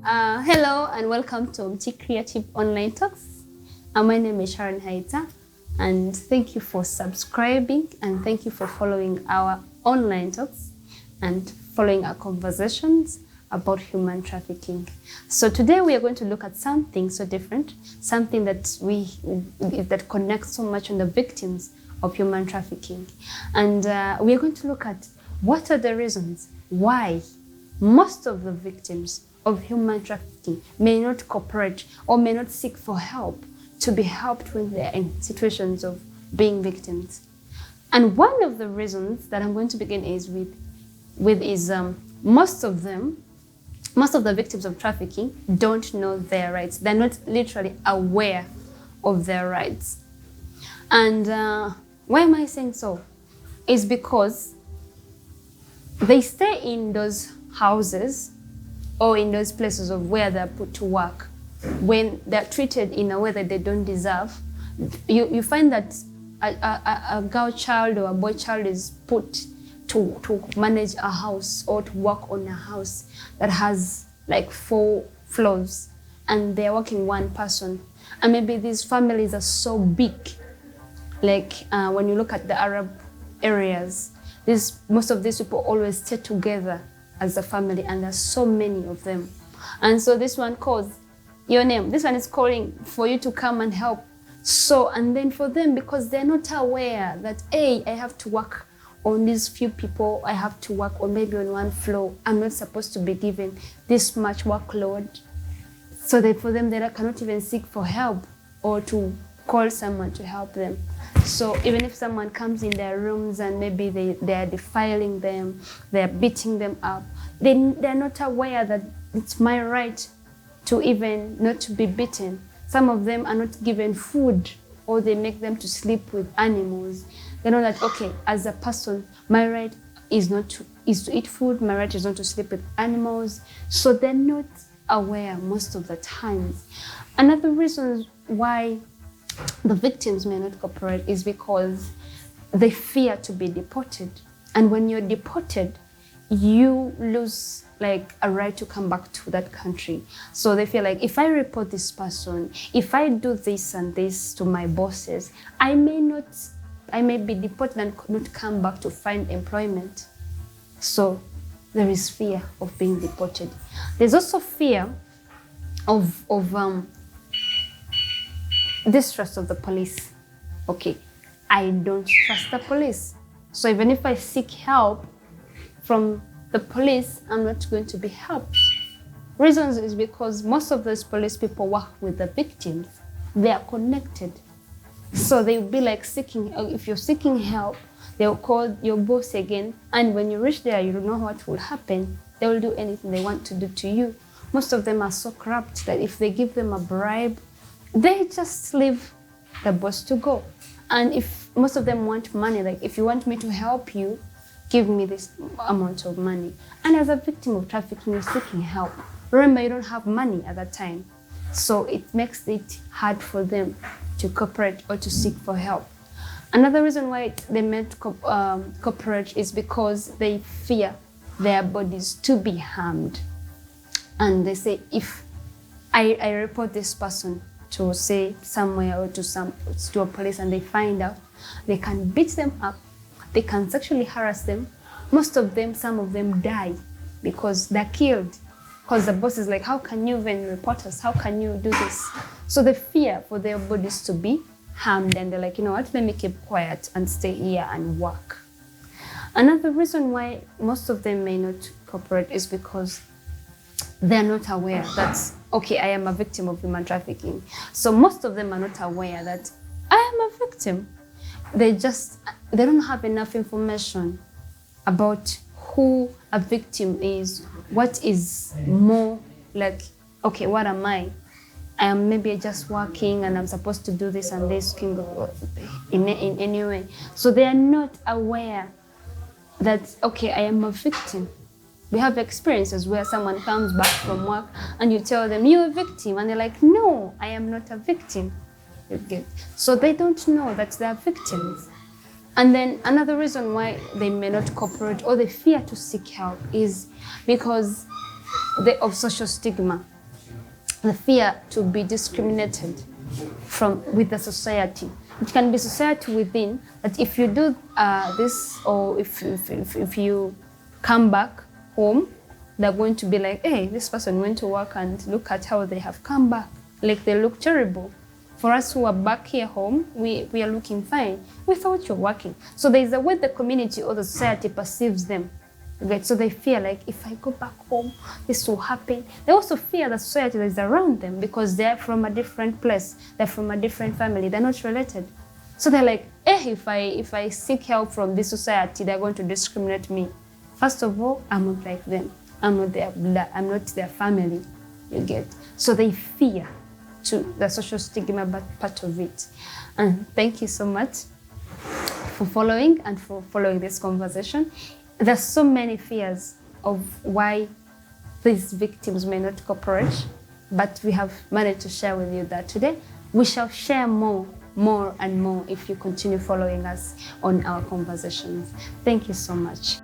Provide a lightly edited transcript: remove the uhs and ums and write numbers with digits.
Hello and welcome to Omuti Kreativ Online Talks. My name is Sharon Haita, and thank you for subscribing and thank you for following our online talks and following our conversations about human trafficking. So today we are going to look at something so different, something that connects so much on the victims of human trafficking. And we are going to look at what are the reasons why most of the victims of human trafficking may not cooperate or may not seek for help to be helped when they're in situations of being victims. And one of the reasons that I'm going to begin is most of the victims of trafficking don't know their rights. They're not literally aware of their rights. And why am I saying so? It's because they stay in those houses or in those places of where they're put to work. When they're treated in a way that they don't deserve, you find that a girl child or a boy child is put to manage a house or to work on a house that has like 4 floors, and they're working one person. And maybe these families are so big. Like when you look at the Arab areas, most of these people always stay together as a family, and there's so many of them. And so this one calls your name. This one is calling for you to come and help. So, and then for them, because they're not aware that, hey, I have to work on these few people, I have to work on maybe on one floor. I'm not supposed to be given this much workload. So that for them, they cannot even seek for help or to call someone to help them. So even if someone comes in their rooms and maybe they are defiling them, they're beating them up, they're not aware that it's my right to even not to be beaten. Some of them are not given food, or they make them to sleep with animals. They know that, okay, as a person, my right is to eat food, my right is not to sleep with animals. So they're not aware most of the times. Another reason why the victims may not cooperate is because they fear to be deported. And when you're deported, you lose like a right to come back to that country. So they feel like, if I report this person, if I do this and this to my bosses, I may be deported and not come back to find employment. So there is fear of being deported. There's also fear of distrust of the police. Okay, I don't trust the police. So even if I seek help from the police, I'm not going to be helped. Reasons is because most of those police people work with the victims. They are connected. So they'll be like if you're seeking help, they'll call your boss again. And when you reach there, you don't know what will happen. They will do anything they want to do to you. Most of them are so corrupt that if they give them a bribe, they just leave the boss to go. And if most of them want money, like if you want me to help you, give me this amount of money. And as a victim of trafficking, you're seeking help. Remember, you don't have money at that time. So it makes it hard for them to cooperate or to seek for help. Another reason why they may cooperate is because they fear their bodies to be harmed. And they say, if I report this person to say somewhere or to a police and they find out, they can beat them up, they can sexually harass them. Some of them die because they're killed. Because the boss is like, how can you even report us? How can you do this? So they fear for their bodies to be harmed, and they're like, you know what, let me keep quiet and stay here and work. Another reason why most of them may not cooperate is because they're not aware that, okay, I am a victim of human trafficking. So most of them are not aware that I am a victim. They don't have enough information about who a victim is, what is more like, okay, what am I? I am maybe just working and I'm supposed to do this and this in any way. So they are not aware that, okay, I am a victim. We have experiences where someone comes back from work and you tell them, you're a victim. And they're like, no, I am not a victim. So they don't know that they're victims. And then another reason why they may not cooperate or they fear to seek help is because of social stigma. the fear to be discriminated with the society. It can be society within, that if you do this, or if you come back home, they're going to be like, hey, this person went to work and look at how they have come back. Like, they look terrible. For us who are back here home, we are looking fine. We thought you're working. So there's a way the community or the society perceives them. Right? So they fear, like, if I go back home, this will happen. They also fear the society that is around them, because they're from a different place. They're from a different family. They're not related. So they're like, if I seek help from this society, they're going to discriminate me. First of all, I'm not like them. I'm not their blood. I'm not their family. You get? So they fear to the social stigma part of it. And thank you so much for following this conversation. There's so many fears of why these victims may not cooperate, but we have managed to share with you that today. We shall share more and more if you continue following us on our conversations. Thank you so much.